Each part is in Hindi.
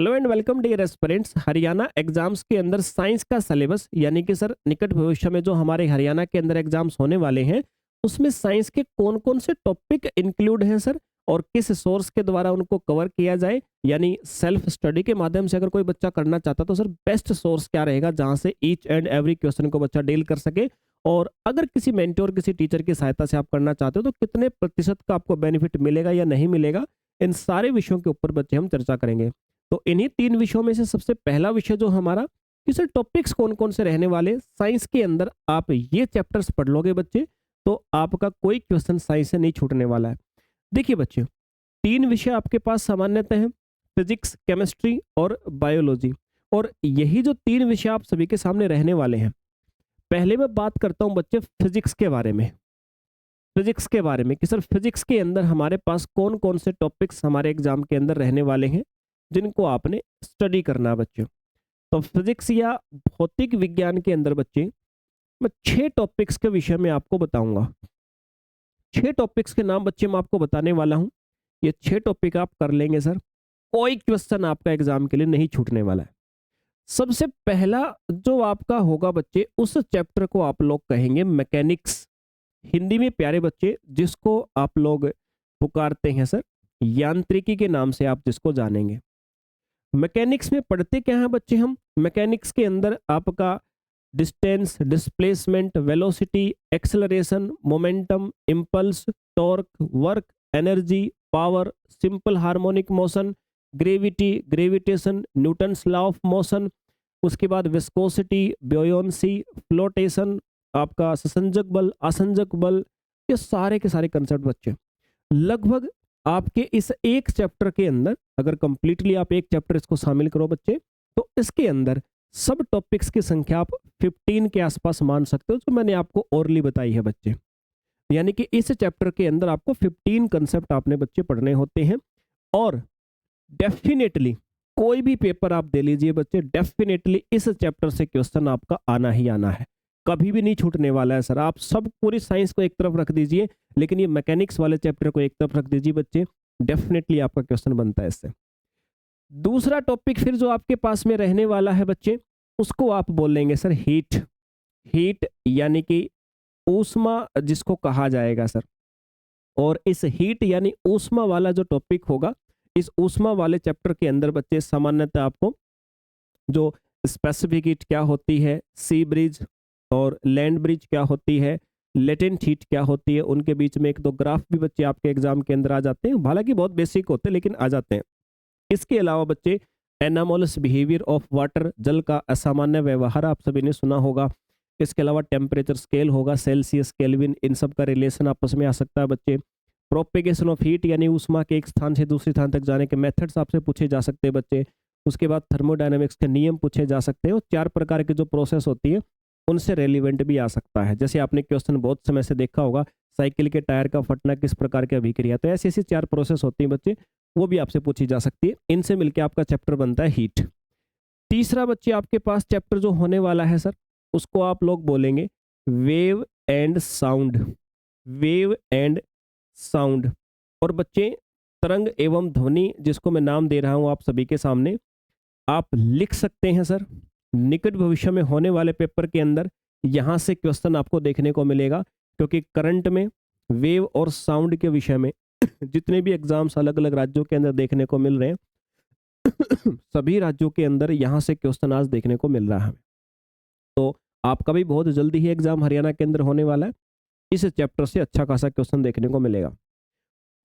Hello and welcome dear aspirants. Haryana exams के अंदर साइंस का सिलेबस यानी कि सर निकट भविष्य में जो हमारे हरियाणा के अंदर एग्जाम्स होने वाले हैं उसमें साइंस के कौन कौन से टॉपिक इंक्लूड हैं सर, और किस सोर्स के द्वारा उनको कवर किया जाए, यानी सेल्फ स्टडी के माध्यम से अगर कोई बच्चा करना चाहता तो सर बेस्ट सोर्स क्या रहेगा जहां से ईच एंड एवरी क्वेश्चन को बच्चा डील कर सके। और अगर किसी मेंटोर किसी टीचर की सहायता से आप करना चाहते हो तो कितने प्रतिशत का आपको बेनिफिट मिलेगा या नहीं मिलेगा, इन सारे विषयों के ऊपर बच्चे हम चर्चा करेंगे। तो इन्हीं तीन विषयों में से सबसे पहला विषय जो हमारा कि सर टॉपिक्स कौन कौन से रहने वाले साइंस के अंदर, आप ये चैप्टर्स पढ़ लोगे बच्चे तो आपका कोई क्वेश्चन साइंस से नहीं छूटने वाला है। देखिए बच्चे, तीन विषय आपके पास सामान्यतः हैं, फिजिक्स, केमिस्ट्री और बायोलॉजी। और यही जो तीन विषय आप सभी के सामने रहने वाले हैं। पहले मैं बात करता हूं बच्चे फिजिक्स के बारे में। फिजिक्स के बारे में कि सर फिजिक्स के अंदर हमारे पास कौन कौन से टॉपिक्स हमारे एग्जाम के अंदर रहने वाले हैं जिनको आपने स्टडी करना है बच्चे। तो फिजिक्स या भौतिक विज्ञान के अंदर बच्चे मैं 6 टॉपिक्स के विषय में आपको बताऊंगा। 6 टॉपिक्स के नाम बच्चे मैं आपको बताने वाला हूं। ये 6 टॉपिक आप कर लेंगे सर, कोई क्वेश्चन आपका एग्जाम के लिए नहीं छूटने वाला है। सबसे पहला जो आपका होगा बच्चे, उस चैप्टर को आप लोग कहेंगे मैकेनिक्स, हिंदी में प्यारे बच्चे जिसको आप लोग पुकारते हैं सर यांत्रिकी के नाम से आप जिसको जानेंगे। मैकेनिक्स में पढ़ते क्या हैं बच्चे हम? मैकेनिक्स के अंदर आपका distance, displacement, velocity, acceleration, momentum, impulse, torque, work, energy, power, simple harmonic motion, gravity, gravitation, Newton's law of motion, उसके बाद विस्कोसिटी, ब्योयंसी, फ्लोटेशन, आपका ससंजक बल, असंजक बल, ये सारे के सारे कंसेप्ट बच्चे लगभग आपके इस एक चैप्टर के अंदर, अगर कंप्लीटली आप एक चैप्टर इसको शामिल करो बच्चे तो इसके अंदर सब टॉपिक्स की संख्या आप 15 के आसपास मान सकते हो, जो मैंने आपको ओरली बताई है बच्चे। यानी कि इस चैप्टर के अंदर आपको 15 कंसेप्ट आपने बच्चे पढ़ने होते हैं। और डेफिनेटली कोई भी पेपर आप दे लीजिए बच्चे, डेफिनेटली इस चैप्टर से क्वेश्चन आपका आना ही आना है, कभी भी नहीं छूटने वाला है सर। आप सब पूरी साइंस को एक तरफ रख दीजिए, लेकिन ये मैकेनिक्स वाले चैप्टर को एक तरफ रख दीजिए बच्चे, डेफिनेटली आपका क्वेश्चन बनता है इससे। दूसरा टॉपिक फिर जो आपके पास में रहने वाला है बच्चे, उसको आप बोल लेंगे सर हीट। हीट यानी कि ऊष्मा जिसको कहा जाएगा सर। और इस हीट यानी ऊष्मा वाला जो टॉपिक होगा, इस ऊष्मा वाले चैप्टर के अंदर बच्चे सामान्यतः आपको जो स्पेसिफिक हीट क्या होती है, सी ब्रिज और लैंड ब्रिज क्या होती है, लेटेंट हीट क्या होती है, उनके बीच में एक दो ग्राफ भी बच्चे आपके एग्जाम के अंदर आ जाते हैं। हालांकि बहुत बेसिक होते हैं लेकिन आ जाते हैं। इसके अलावा बच्चे एनामोलस बिहेवियर ऑफ वाटर, जल का असामान्य व्यवहार आप सभी ने सुना होगा। इसके अलावा टेम्परेचर स्केल होगा, सेल्सियस, केल्विन, इन सब का रिलेशन आपस में आ सकता है बच्चे। प्रोपेगेशन ऑफ हीट यानी ऊष्मा के एक स्थान से दूसरे स्थान तक जाने के मेथड्स आपसे पूछे जा सकते हैं बच्चे। उसके बाद थर्मोडायनामिक्स के नियम पूछे जा सकते हैं, और 4 प्रकार की जो प्रोसेस होती है उनसे रेलिवेंट भी आ सकता है। जैसे आपने क्वेश्चन बहुत समय से देखा होगा, साइकिल के टायर का फटना किस प्रकार की अभिक्रिया, तो ऐसी ऐसी 4 प्रोसेस होती हैं बच्चे, वो भी आपसे पूछी जा सकती है। इनसे मिलकर आपका चैप्टर बनता है हीट। तीसरा बच्चे आपके पास चैप्टर जो होने वाला है सर, उसको आप लोग बोलेंगे wave and sound. Wave and sound. और बच्चे तरंग एवं ध्वनि जिसको मैं नाम दे रहा हूं आप सभी के सामने, आप लिख सकते हैं सर। निकट भविष्य में होने वाले पेपर के अंदर यहां से क्वेश्चन आपको देखने को मिलेगा, क्योंकि करंट में वेव और साउंड के विषय में जितने भी एग्जाम्स अलग अलग राज्यों के अंदर देखने को मिल रहे हैं सभी राज्यों के अंदर यहां से क्वेश्चन आज देखने को मिल रहा है। तो आपका भी बहुत जल्दी ही एग्जाम हरियाणा के अंदर होने वाला है, इस चैप्टर से अच्छा खासा क्वेश्चन देखने को मिलेगा।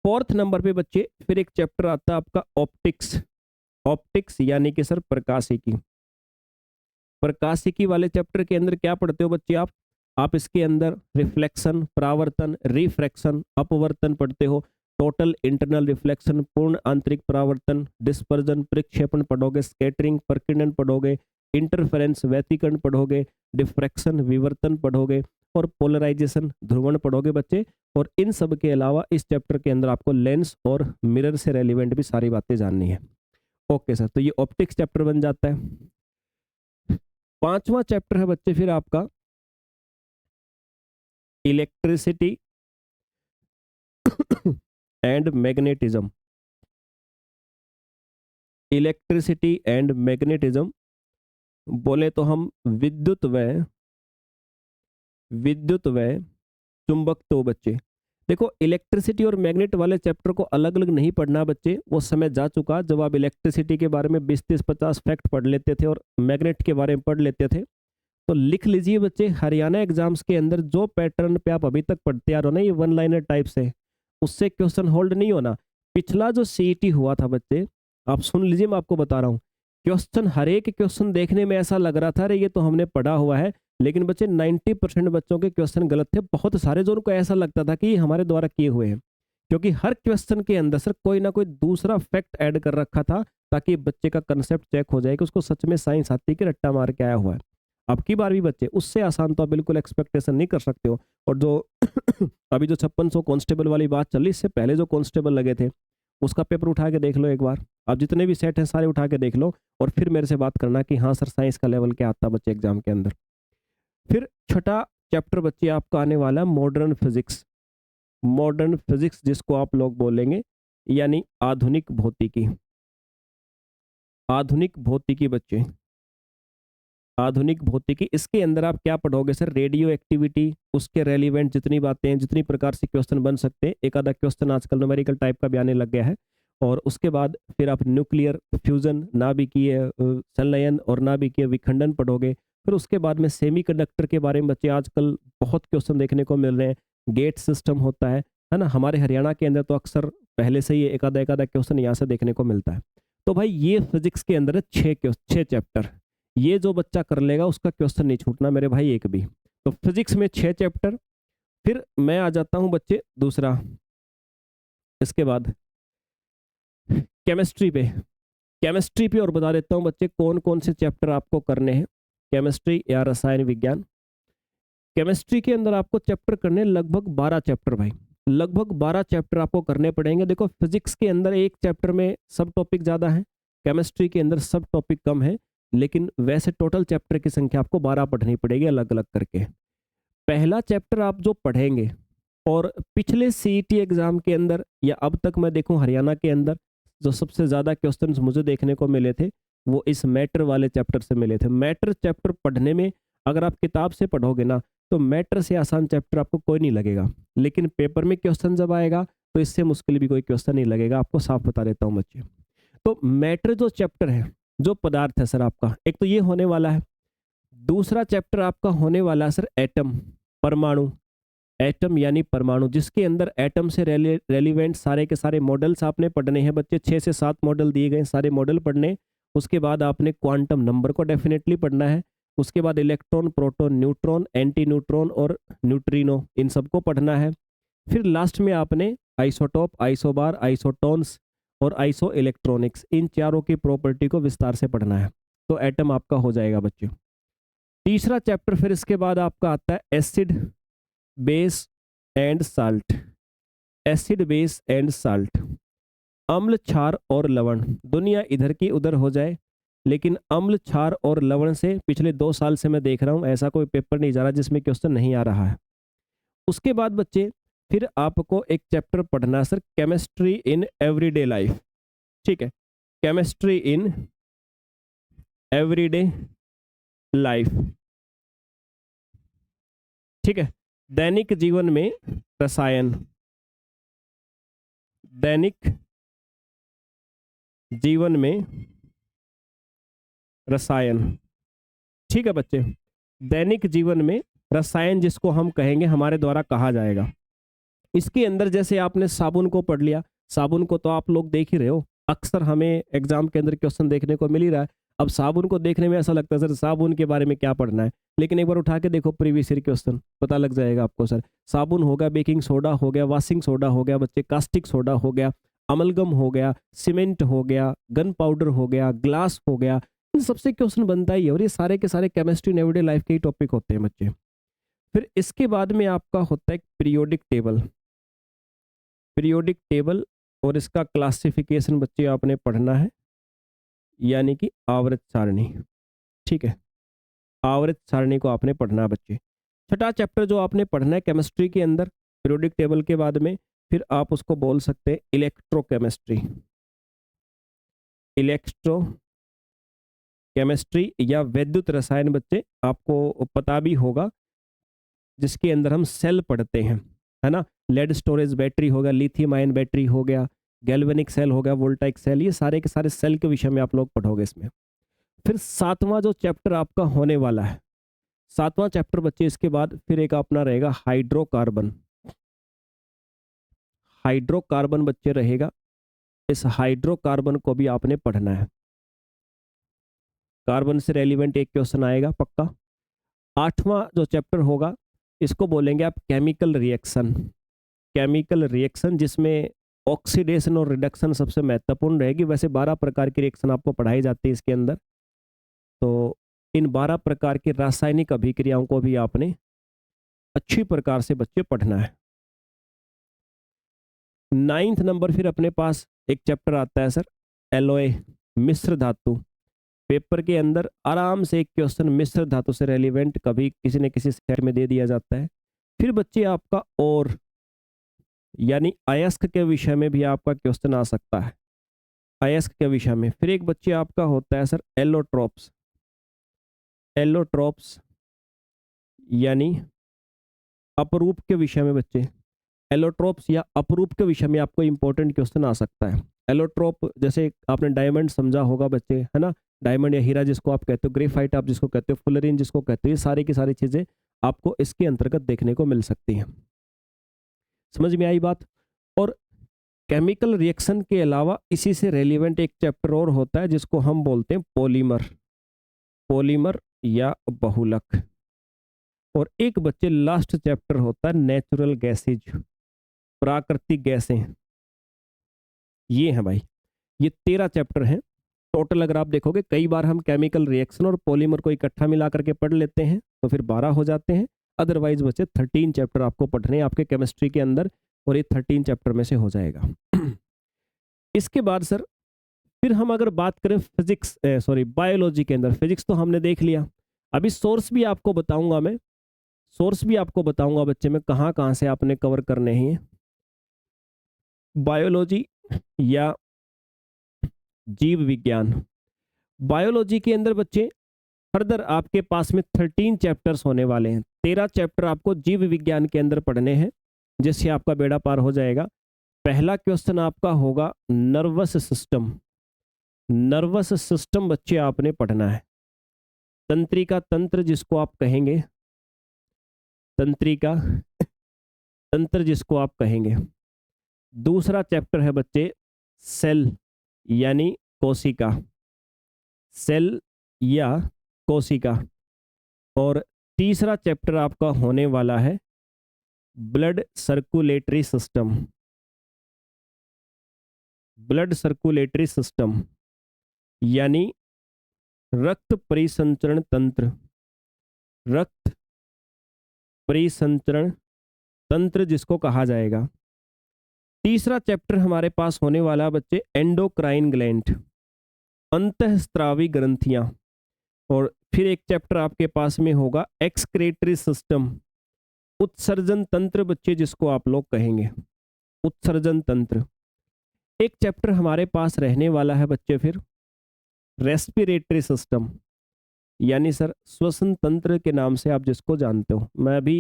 फोर्थ नंबर पे बच्चे फिर एक चैप्टर आता है आपका ऑप्टिक्स। ऑप्टिक्स यानी कि सर प्रकाशिकी। प्रकाशिकी वाले चैप्टर के अंदर क्या पढ़ते हो बच्चे आप इसके अंदर रिफ्लेक्शन, परावर्तन, रिफ्रैक्शन, अपवर्तन पढ़ते हो। टोटल इंटरनल रिफ्लेक्शन, पूर्ण आंतरिक परावर्तन, डिस्पर्जन, प्रक्षेपण पढ़ोगे, स्कैटरिंग, प्रकीर्णन पढ़ोगे, इंटरफेरेंस, व्यतिकरण पढ़ोगे, डिफ्रैक्शन, विवर्तन पढ़ोगे, और पोलराइजेशन, ध्रुवण पढ़ोगे बच्चे। और इन सब के अलावा इस चैप्टर के अंदर आपको लेंस और मिरर से रेलिवेंट भी सारी बातें जाननी है। ओके सर, तो ये ऑप्टिक्स चैप्टर बन जाता है। पांचवा चैप्टर है बच्चे फिर आपका electricity and magnetism. Electricity and magnetism, बोले तो हम विद्युत व चुंबक। तो बच्चे देखो, इलेक्ट्रिसिटी और मैग्नेट वाले चैप्टर को अलग अलग नहीं पढ़ना बच्चे, वो समय जा चुका जब आप इलेक्ट्रिसिटी के बारे में 20-30-50 फैक्ट पढ़ लेते थे और मैग्नेट के बारे में पढ़ लेते थे। तो लिख लीजिए बच्चे, हरियाणा एग्जाम्स के अंदर जो पैटर्न पे आप अभी तक पढ़ते आ रहे हो ना, ये वन लाइनर टाइप से, उससे क्वेश्चन होल्ड नहीं होना। पिछला जो सीईटी हुआ था बच्चे, आप सुन लीजिए, मैं आपको बता रहा हूँ, क्वेश्चन हर एक क्वेश्चन देखने में ऐसा लग रहा था अरे ये तो हमने पढ़ा हुआ है, लेकिन बच्चे 90% बच्चों के क्वेश्चन गलत थे। बहुत सारे जो उनको ऐसा लगता था कि ये हमारे द्वारा किए हुए हैं, क्योंकि हर क्वेश्चन के अंदर सर कोई ना कोई दूसरा फैक्ट ऐड कर रखा था, ताकि बच्चे का कंसेप्ट चेक हो जाए कि उसको सच में साइंस आती है कि रट्टा मार के आया हुआ है। अब की बार भी बच्चे उससे आसान तो आप बिल्कुल एक्सपेक्टेशन नहीं कर सकते हो। और जो अभी जो 5600 कांस्टेबल वाली बात चल रही, इससे पहले जो कांस्टेबल लगे थे उसका पेपर उठा के देख लो एक बार, आप जितने भी सेट हैं सारे उठा के देख लो, और फिर मेरे से बात करना कि हाँ सर साइंस का लेवल क्या आता बच्चे एग्जाम के अंदर। फिर छठा चैप्टर बच्चे आपका आने वाला है मॉडर्न फिजिक्स। मॉडर्न फिजिक्स जिसको आप लोग बोलेंगे यानी आधुनिक भौतिकी। आधुनिक भौतिकी बच्चे, आधुनिक भौतिकी, इसके अंदर आप क्या पढ़ोगे सर? रेडियो एक्टिविटी, उसके रेलिवेंट जितनी बातें हैं, जितनी प्रकार से क्वेश्चन बन सकते हैं, एक आधा क्वेश्चन आजकल न्यूमेरिकल टाइप का भी आने लग गया है। और उसके बाद फिर आप न्यूक्लियर फ्यूजन, नाभिकीय संलयन और नाभिकीय विखंडन पढ़ोगे। फिर उसके बाद में सेमीकंडक्टर के बारे में बच्चे आजकल बहुत क्वेश्चन देखने को मिल रहे हैं। गेट सिस्टम होता है ना, हमारे हरियाणा के अंदर तो अक्सर पहले से ही एक आधा क्वेश्चन यहाँ से देखने को मिलता है। तो भाई ये फिजिक्स के अंदर है 6 चैप्टर, ये जो बच्चा कर लेगा उसका क्वेश्चन नहीं छूटना मेरे भाई एक भी। तो फिजिक्स में 6 चैप्टर। फिर मैं आ जाता हूं बच्चे दूसरा, इसके बाद केमिस्ट्री पे। केमिस्ट्री पे और बता देता हूं बच्चे कौन कौन से चैप्टर आपको करने हैं केमिस्ट्री या रसायन विज्ञान। केमिस्ट्री के अंदर आपको चैप्टर करने लगभग 12 चैप्टर भाई, लगभग 12 चैप्टर आपको करने पड़ेंगे। देखो फिजिक्स के अंदर एक चैप्टर में सब टॉपिक ज़्यादा है, केमिस्ट्री के अंदर सब टॉपिक कम है, लेकिन वैसे टोटल चैप्टर की संख्या आपको 12 पढ़नी पड़ेगी अलग अलग करके। पहला चैप्टर आप जो पढ़ेंगे, और पिछले सीईटी एग्जाम के अंदर या अब तक मैं देखूं हरियाणा के अंदर जो सबसे ज़्यादा क्वेश्चंस मुझे देखने को मिले थे वो इस मैटर वाले चैप्टर से मिले थे। मैटर चैप्टर पढ़ने में अगर आप किताब से पढ़ोगे ना तो मैटर से आसान चैप्टर आपको कोई नहीं लगेगा, लेकिन पेपर में क्वेश्चन जब आएगा तो इससे मुश्किल भी कोई क्वेश्चन नहीं लगेगा, आपको साफ बता देता हूँ बच्चे। तो मैटर जो चैप्टर है, जो पदार्थ है सर आपका, एक तो ये होने वाला है। दूसरा चैप्टर आपका होने वाला है सर एटम, परमाणु। एटम यानी परमाणु, जिसके अंदर एटम से रेलिवेंट सारे के सारे मॉडल्स आपने पढ़ने हैं बच्चे। 6 से 7 मॉडल दिए गए, सारे मॉडल पढ़ने। उसके बाद आपने क्वांटम नंबर को डेफिनेटली पढ़ना है। उसके बाद electron, proton, neutron, anti neutron और न्यूट्रिनो, इन सबको पढ़ना है। फिर लास्ट में आपने आइसोटोप, आइसोबार, आइसोटोन्स और आइसो इलेक्ट्रॉनिक्स, इन चारों की प्रॉपर्टी को विस्तार से पढ़ना है। तो एटम आपका हो जाएगा बच्चे। तीसरा चैप्टर फिर इसके बाद आपका आता है acid, base and salt. Acid, base and salt, अम्ल, क्षार और लवण। दुनिया इधर की उधर हो जाए, लेकिन अम्ल, क्षार और लवण से पिछले 2 साल से मैं देख रहा हूं ऐसा कोई पेपर नहीं जा रहा जिसमें क्वेश्चन नहीं आ रहा है। उसके बाद बच्चे फिर आपको एक चैप्टर पढ़ना है sir, chemistry in everyday life. ठीक है, केमिस्ट्री इन एवरीडे लाइफ। ठीक है, दैनिक जीवन में रसायन, दैनिक जीवन में रसायन। ठीक है बच्चे, दैनिक जीवन में रसायन जिसको हम कहेंगे, हमारे द्वारा कहा जाएगा। इसके अंदर जैसे आपने साबुन को पढ़ लिया, साबुन को तो आप लोग देख ही रहे हो, अक्सर हमें एग्जाम के अंदर क्वेश्चन देखने को मिल ही रहा है। अब साबुन को देखने में ऐसा लगता है सर साबुन के बारे में क्या पढ़ना है, लेकिन एक बार उठा के देखो प्रीवियस ईयर क्वेश्चन, पता लग जाएगा आपको। सर साबुन हो गया, बेकिंग सोडा हो गया, वॉशिंग सोडा हो गया बच्चे, कास्टिक सोडा हो गया, अमलगम हो गया, सीमेंट हो गया, गन पाउडर हो गया, ग्लास हो गया, इन सबसे क्वेश्चन बनता ही है। और ये सारे के सारे केमिस्ट्री इन एवरीडे लाइफ के ही टॉपिक होते हैं बच्चे। फिर इसके बाद में आपका होता है पीरियोडिक टेबल। पीरियोडिक टेबल और इसका क्लासिफिकेशन बच्चे आपने पढ़ना है, यानी कि आवर्त सारणी। ठीक है, आवर्त सारणी को आपने पढ़ना है बच्चे। छठा चैप्टर जो आपने पढ़ना है केमिस्ट्री के अंदर, पीरियोडिक टेबल के बाद में फिर आप उसको बोल सकते हैं इलेक्ट्रोकेमिस्ट्री। इलेक्ट्रो केमिस्ट्री या वैद्युत रसायन बच्चे आपको पता भी होगा, जिसके अंदर हम सेल पढ़ते हैं, है ना। लेड स्टोरेज बैटरी हो गया, लिथियम आयन बैटरी हो गया, गैल्वेनिक सेल हो गया, वोल्टाइक सेल, ये सारे के सारे सेल के विषय में आप लोग पढ़ोगे इसमें। फिर सातवां जो चैप्टर आपका होने वाला है, सातवां चैप्टर बच्चे, इसके बाद फिर एक अपना रहेगा हाइड्रोकार्बन। हाइड्रोकार्बन बच्चे रहेगा, इस हाइड्रोकार्बन को भी आपने पढ़ना है। कार्बन से रेलिवेंट एक क्वेश्चन आएगा पक्का। आठवां जो चैप्टर होगा, इसको बोलेंगे आप केमिकल रिएक्शन। केमिकल रिएक्शन जिसमें ऑक्सीडेशन और रिडक्शन सबसे महत्वपूर्ण रहेगी। वैसे 12 प्रकार की रिएक्शन आपको पढ़ाई जाती है इसके अंदर, तो इन 12 प्रकार की रासायनिक अभिक्रियाओं को भी आपने अच्छी प्रकार से बच्चे पढ़ना है। 9th नंबर फिर अपने पास एक चैप्टर आता है सर, एलॉय, मिश्र धातु। पेपर के अंदर आराम से एक क्वेश्चन मिश्र धातु से रेलिवेंट कभी किसी न किसी सेट में दे दिया जाता है। फिर बच्चे आपका और यानी अयस्क के विषय में भी आपका क्वेश्चन आ सकता है, अयस्क के विषय में। फिर एक बच्चे आपका होता है सर एलोट्रोप्स। एलोट्रोप्स यानी अपरूप के विषय में बच्चे, एलोट्रोप्स या अपरूप के विषय में आपको इंपॉर्टेंट क्वेश्चन आ सकता है। एलोट्रोप जैसे आपने डायमंड समझा होगा बच्चे, है ना, डायमंड या हीरा जिसको आप कहते हो, ग्रेफाइट आप जिसको कहते हो, फुलरिन जिसको कहते हो, ये सारी की सारी चीजें आपको इसके अंतर्गत देखने को मिल सकती हैं। समझ में आई बात। और केमिकल रिएक्शन के अलावा इसी से रेलिवेंट एक चैप्टर और होता है जिसको हम बोलते हैं पॉलीमर, पॉलीमर या बहुलक। और एक बच्चे लास्ट चैप्टर होता है नेचुरल गैसेज, प्राकृतिक गैसें। ये है भाई, ये 13 चैप्टर हैं टोटल। अगर आप देखोगे कई बार हम केमिकल रिएक्शन और पॉलीमर को इकट्ठा मिला करके पढ़ लेते हैं तो फिर 12 हो जाते हैं। अदरवाइज बच्चे 13 चैप्टर आपको पढ़ने हैं आपके केमिस्ट्री के अंदर, और ये 13 चैप्टर में से हो जाएगा। इसके बाद सर फिर हम अगर बात करें फिजिक्स, बायोलॉजी के अंदर, फिजिक्स तो हमने देख लिया। अभी सोर्स भी आपको बताऊंगा मैं, सोर्स भी आपको बताऊंगा बच्चे में कहाँ कहाँ से आपने कवर करने हैं बायोलॉजी या जीव विज्ञान। बायोलॉजी के अंदर बच्चे फर्दर आपके पास में 13 चैप्टर्स होने वाले हैं। 13 चैप्टर आपको जीव विज्ञान के अंदर पढ़ने हैं, जिससे आपका बेड़ा पार हो जाएगा। पहला क्वेश्चन आपका होगा नर्वस सिस्टम। नर्वस सिस्टम बच्चे आपने पढ़ना है। तंत्रिका तंत्र जिसको आप कहेंगे, तंत्रिका तंत्र जिसको आप कहेंगे। दूसरा चैप्टर है बच्चे सेल यानी कोशिका, सेल या कोशिका। और तीसरा चैप्टर आपका होने वाला है blood circulatory system, blood circulatory system यानी रक्त परिसंचरण तंत्र, रक्त परिसंचरण तंत्र जिसको कहा जाएगा। तीसरा चैप्टर हमारे पास होने वाला बच्चे एंडोक्राइन ग्लैंड, अंतःस्रावी ग्रंथियां। और फिर एक चैप्टर आपके पास में होगा एक्सक्रेटरी सिस्टम, उत्सर्जन तंत्र बच्चे जिसको आप लोग कहेंगे, उत्सर्जन तंत्र। एक चैप्टर हमारे पास रहने वाला है बच्चे फिर रेस्पिरेटरी सिस्टम, यानी सर श्वसन तंत्र के नाम से आप जिसको जानते हो। मैं अभी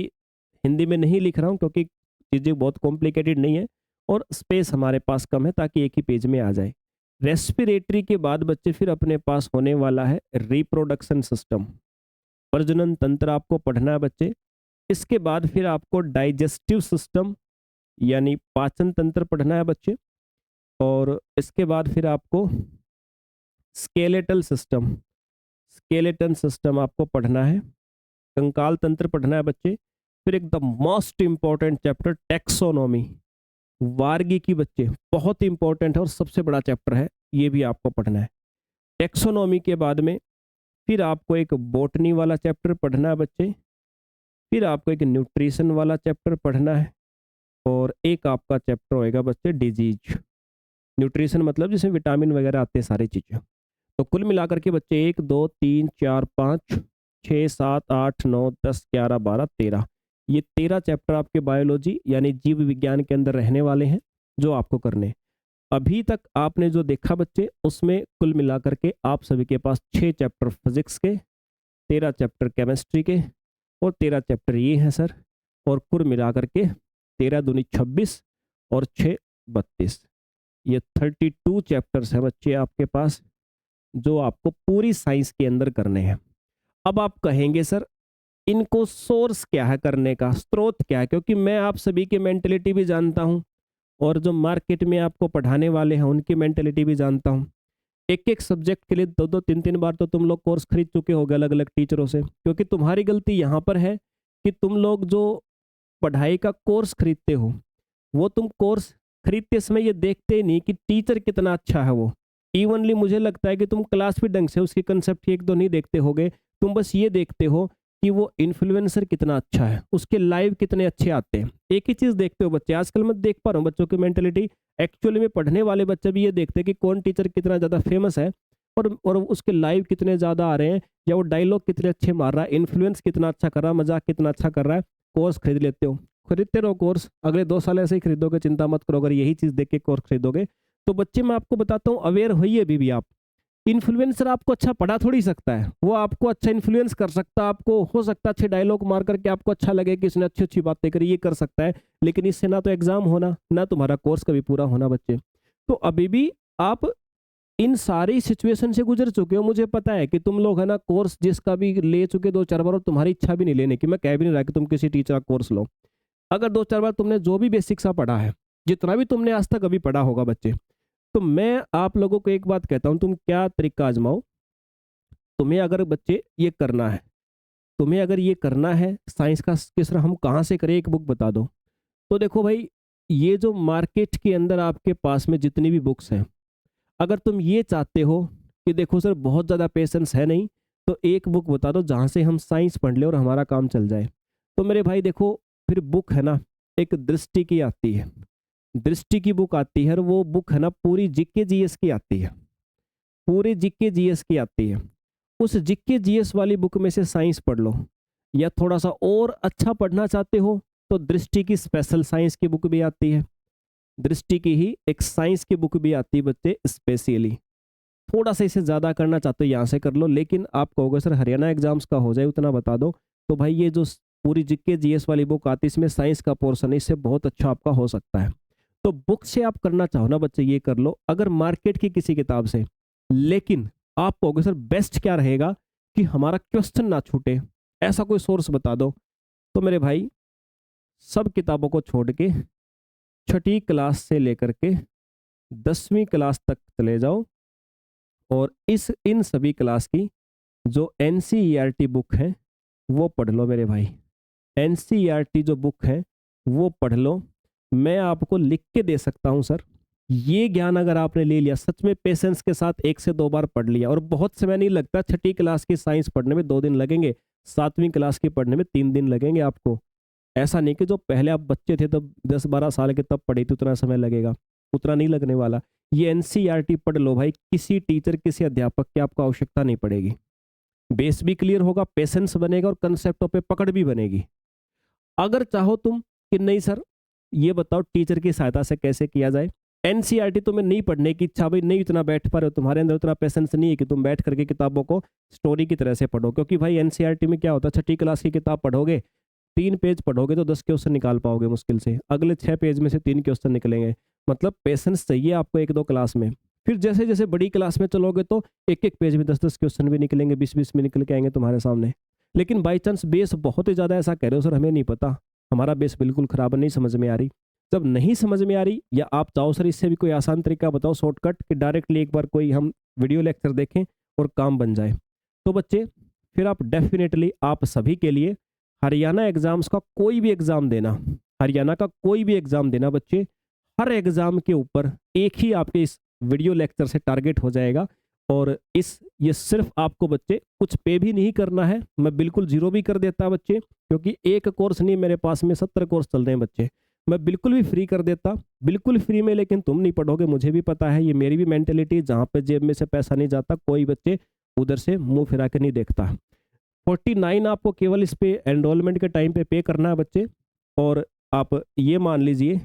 हिंदी में नहीं लिख रहा हूँ क्योंकि चीज़ें बहुत कॉम्प्लिकेटेड नहीं है और स्पेस हमारे पास कम है, ताकि एक ही पेज में आ जाए। रेस्पिरेटरी के बाद बच्चे फिर अपने पास होने वाला है रिप्रोडक्शन सिस्टम, प्रजनन तंत्र आपको पढ़ना है बच्चे। इसके बाद फिर आपको डाइजेस्टिव सिस्टम यानी पाचन तंत्र पढ़ना है बच्चे। और इसके बाद फिर आपको स्केलेटल सिस्टम, स्केलेटन सिस्टम आपको पढ़ना है, कंकाल तंत्र पढ़ना है बच्चे। फिर एक the most important chapter taxonomy, वार्गिकी बच्चे, बहुत इंपॉर्टेंट है और सबसे बड़ा चैप्टर है, ये भी आपको पढ़ना है। टैक्सोनॉमी के बाद में फिर आपको एक बॉटनी वाला चैप्टर पढ़ना है बच्चे। फिर आपको एक न्यूट्रिशन वाला चैप्टर पढ़ना है और एक आपका चैप्टर होएगा बच्चे डिजीज। न्यूट्रिशन मतलब जिसमें विटामिन वगैरह आते हैं सारी चीज़ें। तो कुल मिलाकर के बच्चे 1 2 3 4 5 6 7 8 9 10 11 12 13, ये 13 चैप्टर आपके बायोलॉजी यानी जीव विज्ञान के अंदर रहने वाले हैं जो आपको करने हैं। अभी तक आपने जो देखा बच्चे, उसमें कुल मिलाकर के आप सभी के पास 6 चैप्टर फिजिक्स के, 13 चैप्टर केमिस्ट्री के और 13 चैप्टर ये हैं सर। और कुल मिलाकर के 13 दूनी 26 और 6 32, ये 32 चैप्टर्स हैं बच्चे आपके पास, जो आपको पूरी साइंस के अंदर करने हैं। अब आप कहेंगे सर इनको सोर्स क्या है करने का, स्रोत क्या है, क्योंकि मैं आप सभी की मेंटेलिटी भी जानता हूँ और जो मार्केट में आपको पढ़ाने वाले हैं उनकी मेंटेलिटी भी जानता हूँ। एक एक सब्जेक्ट के लिए 2-2 3-3 बार तो तुम लोग कोर्स खरीद चुके होगे अलग अलग टीचरों से, क्योंकि तुम्हारी गलती यहाँ पर है कि तुम लोग जो पढ़ाई का कोर्स खरीदते हो, वो तुम कोर्स खरीदते समय ये देखते नहीं कि टीचर कितना अच्छा है वो। इवनली मुझे लगता है कि तुम क्लास भी ढंग से उसकी कंसेप्ट एक दो नहीं देखते होगे, तुम बस ये देखते हो कि वो इन्फ्लुएंसर कितना अच्छा है, उसके लाइव कितने अच्छे आते हैं, एक ही चीज़ देखते हो बच्चे। आजकल मैं देख पा रहा हूँ बच्चों की मेंटेलिटी, एक्चुअली में पढ़ने वाले बच्चे भी ये देखते हैं कि कौन टीचर कितना ज़्यादा फेमस है और उसके लाइव कितने ज़्यादा आ रहे हैं, या वो डायलॉग कितने अच्छे मार रहा है, इन्फ्लुएंस कितना अच्छा कर रहा है, मजाक कितना अच्छा कर रहा है। कोर्स खरीद लेते हो, खरीदते रहो कोर्स, अगले 2 साल ऐसे ही खरीदोगे, चिंता मत करो। अगर यही चीज़ देख के कोर्स खरीदोगे तो बच्चे मैं आपको बताता हूँ, अवेयर होइए अभी भी आप। इन्फ्लुएंसर आपको अच्छा पढ़ा थोड़ी सकता है, वो आपको अच्छा इन्फ्लुएंस कर सकता है, आपको हो सकता है अच्छे डायलॉग मार करके आपको अच्छा लगे कि इसने अच्छी अच्छी बातें करी, ये कर सकता है, लेकिन इससे ना तो एग्जाम होना ना तुम्हारा कोर्स कभी पूरा होना बच्चे। तो अभी भी आप इन सारी सिचुएशन से गुजर चुके हो। मुझे पता है कि तुम लोग है ना कोर्स जिसका भी ले चुके 2-4 बार, और तुम्हारी इच्छा भी नहीं लेने की, मैं कह भी नहीं रहा कि तुम किसी टीचर का कोर्स लो। अगर 2-4 बार तुमने जो भी बेसिक सा पढ़ा है, जितना भी तुमने आज तक अभी पढ़ा होगा बच्चे, तो मैं आप लोगों को एक बात कहता हूँ, तुम क्या तरीका आजमाओ। तुम्हें अगर बच्चे ये करना है, तुम्हें अगर ये करना है साइंस का, किस तरह हम कहाँ से करें, एक बुक बता दो। तो देखो भाई, ये जो मार्केट के अंदर आपके पास में जितनी भी बुक्स हैं, अगर तुम ये चाहते हो कि देखो सर बहुत ज़्यादा पेशेंस है नहीं, तो एक बुक बता दो जहाँ से हम साइंस पढ़ लें और हमारा काम चल जाए। तो मेरे भाई देखो, फिर बुक है ना, एक दृष्टि की आती है, दृष्टि की बुक आती है, और वो बुक है ना पूरी जीके जीएस की आती है, पूरे जीके जीएस की आती है। उस जीके जीएस वाली बुक में से साइंस पढ़ लो, या थोड़ा सा और अच्छा पढ़ना चाहते हो तो दृष्टि की स्पेशल साइंस की बुक भी आती है, दृष्टि की ही एक साइंस की बुक भी आती है बच्चे स्पेशली। थोड़ा सा इसे ज़्यादा करना चाहते हो यहाँ से कर लो, लेकिन आप कहोगे सर हरियाणा एग्जाम्स का हो जाए उतना बता दो, तो भाई ये जो पूरी जीके जीएस वाली बुक आती है इसमें साइंस का पोर्शन है, इससे बहुत अच्छा आपका हो सकता है। तो बुक से आप करना चाहो ना बच्चे, ये कर लो अगर मार्केट की किसी किताब से। लेकिन आप कहोगे सर बेस्ट क्या रहेगा कि हमारा क्वेश्चन ना छूटे, ऐसा कोई सोर्स बता दो। तो मेरे भाई सब किताबों को छोड़ के 6ठी क्लास से लेकर के 10वीं क्लास तक चले जाओ, और इन सभी क्लास की जो एनसीईआरटी बुक है वो पढ़ लो मेरे भाई। एनसीईआरटी जो बुक है वो पढ़ लो, मैं आपको लिख के दे सकता हूँ सर। ये ज्ञान अगर आपने ले लिया सच में पेशेंस के साथ 1 से 2 बार पढ़ लिया, और बहुत समय नहीं लगता, 6ठी क्लास की साइंस पढ़ने में 2 दिन लगेंगे, 7वीं क्लास की पढ़ने में 3 दिन लगेंगे आपको। ऐसा नहीं कि जो पहले आप बच्चे थे तब 10-12 साल के तब पढ़े थे उतना समय लगेगा, उतना नहीं लगने वाला। ये एनसीईआरटी पढ़ लो भाई, किसी टीचर किसी अध्यापक की आपको आवश्यकता नहीं पड़ेगी, बेस भी क्लियर होगा, पेशेंस बनेगा और कंसेप्टों पे पकड़ भी बनेगी। अगर चाहो तुम कि नहीं सर ये बताओ टीचर की सहायता से कैसे किया जाए, एनसीईआरटी तुम्हें नहीं पढ़ने की इच्छा, भाई नहीं इतना बैठ पा रहे हो, तुम्हारे अंदर उतना पेशेंस नहीं है कि तुम बैठ करके किताबों को स्टोरी की तरह से पढ़ो, क्योंकि भाई एनसीईआरटी में क्या होता है, 6ठी क्लास की किताब पढ़ोगे, 3 पेज पढ़ोगे तो 10 क्वेश्चन निकाल पाओगे मुश्किल से, अगले 6 पेज में से 3 क्वेश्चन निकलेंगे। मतलब पेशेंस चाहिए आपको 1-2 क्लास में। फिर जैसे जैसे बड़ी क्लास में चलोगे तो एक एक पेज में 10-10 क्वेश्चन भी निकलेंगे, 20-20 में निकल के आएंगे तुम्हारे सामने। लेकिन बाई चांस बेस बहुत ही ज़्यादा ऐसा कह रहे हो सर हमें नहीं पता, हमारा बेस बिल्कुल खराब, नहीं समझ में आ रही, जब नहीं समझ में आ रही, या आप चाहो सर इससे भी कोई आसान तरीका बताओ शॉर्टकट कि डायरेक्टली एक बार कोई हम वीडियो लेक्चर देखें और काम बन जाए, तो बच्चे फिर आप डेफिनेटली आप सभी के लिए हरियाणा एग्जाम्स का कोई भी एग्जाम देना, हरियाणा का कोई भी एग्जाम देना बच्चे, हर एग्जाम के ऊपर एक ही आपके इस वीडियो लेक्चर से टारगेट हो जाएगा। और ये सिर्फ आपको बच्चे कुछ पे भी नहीं करना है, मैं बिल्कुल जीरो भी कर देता बच्चे, क्योंकि एक कोर्स नहीं मेरे पास में 70 कोर्स चल रहे हैं बच्चे, मैं बिल्कुल भी फ्री कर देता, बिल्कुल फ्री में, लेकिन तुम नहीं पढ़ोगे मुझे भी पता है, ये मेरी भी मेंटेलिटी, जहाँ पे जेब में से पैसा नहीं जाता कोई बच्चे उधर से मुंह फिरा के नहीं देखता। 49 आपको केवल इस पे एनरोलमेंट के टाइम पे करना है बच्चे। और आप ये मान लीजिए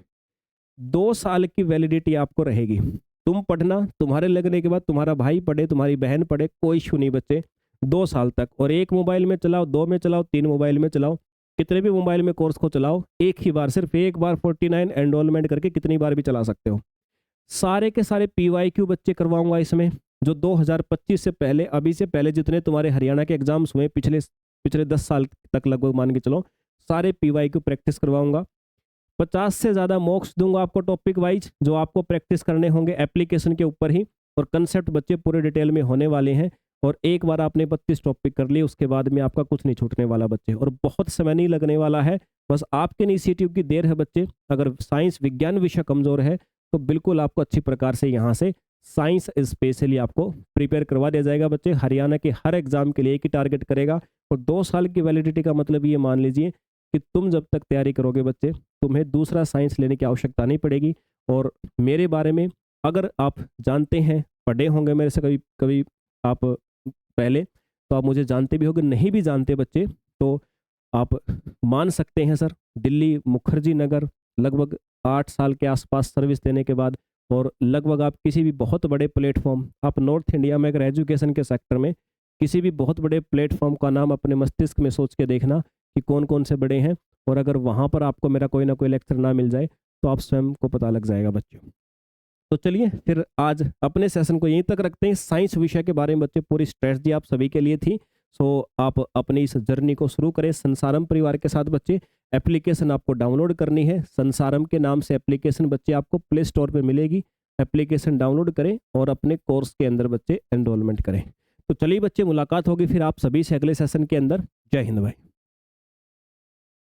2 साल की वैलिडिटी आपको रहेगी। तुम पढ़ना, तुम्हारे लगने के बाद तुम्हारा भाई पढ़े, तुम्हारी बहन पढ़े, कोई इश्यू नहीं बच्चे, 2 साल तक। और 1 मोबाइल में चलाओ, 2 में चलाओ, 3 मोबाइल में चलाओ, कितने भी मोबाइल में कोर्स को चलाओ, एक ही बार, सिर्फ एक बार 49 एनरोलमेंट करके कितनी बार भी चला सकते हो। सारे के सारे पीवाईक्यू बच्चे करवाऊंगा इसमें, जो 2025 से पहले, अभी से पहले जितने तुम्हारे हरियाणा के एग्जाम्स हुए पिछले पिछले 10 साल तक लगभग मान के चलो, सारे पीवाईक्यू प्रैक्टिस करवाऊंगा। 50 से ज़्यादा मॉक्स दूंगा आपको टॉपिक वाइज, जो आपको प्रैक्टिस करने होंगे एप्लीकेशन के ऊपर ही, और कंसेप्ट बच्चे पूरे डिटेल में होने वाले हैं। और एक बार आपने 32 टॉपिक कर लिए, उसके बाद में आपका कुछ नहीं छूटने वाला बच्चे, और बहुत समय नहीं लगने वाला है। बस आपके इनिशिएटिव की देर है बच्चे। अगर साइंस विज्ञान विषय कमजोर है तो बिल्कुल आपको अच्छी प्रकार से यहाँ से साइंस स्पेशली आपको प्रिपेयर करवा दिया जाएगा बच्चे। हरियाणा के हर एग्जाम के लिए एक ही टारगेट करेगा, और 2 साल की वैलिडिटी का मतलब ये मान लीजिए कि तुम जब तक तैयारी करोगे बच्चे, तुम्हें दूसरा साइंस लेने की आवश्यकता नहीं पड़ेगी। और मेरे बारे में अगर आप जानते हैं, पढ़े होंगे मेरे से कभी कभी आप पहले, तो आप मुझे जानते भी होंगे। नहीं भी जानते बच्चे तो आप मान सकते हैं सर, दिल्ली मुखर्जी नगर लगभग 8 साल के आसपास सर्विस देने के बाद, और लगभग आप किसी भी बहुत बड़े प्लेटफॉर्म, आप नॉर्थ इंडिया में अगर एजुकेशन के सेक्टर में किसी भी बहुत बड़े प्लेटफॉर्म का नाम अपने मस्तिष्क में सोच के देखना कि कौन कौन से बड़े हैं, और अगर वहाँ पर आपको मेरा कोई ना कोई लेक्चर ना मिल जाए तो आप स्वयं को पता लग जाएगा बच्चों। तो चलिए फिर आज अपने सेशन को यहीं तक रखते हैं। साइंस विषय के बारे में बच्चे पूरी स्ट्रेटजी आप सभी के लिए थी। सो आप अपनी इस जर्नी को शुरू करें संसारम परिवार के साथ बच्चे। एप्लीकेशन आपको डाउनलोड करनी है, संसारम के नाम से एप्लीकेशन बच्चे आपको प्ले स्टोर पे मिलेगी। एप्लीकेशन डाउनलोड करें और अपने कोर्स के अंदर बच्चे एनरोलमेंट करें। तो चलिए बच्चे, मुलाकात होगी फिर आप सभी से अगले सेशन के अंदर। जय हिंद भाई।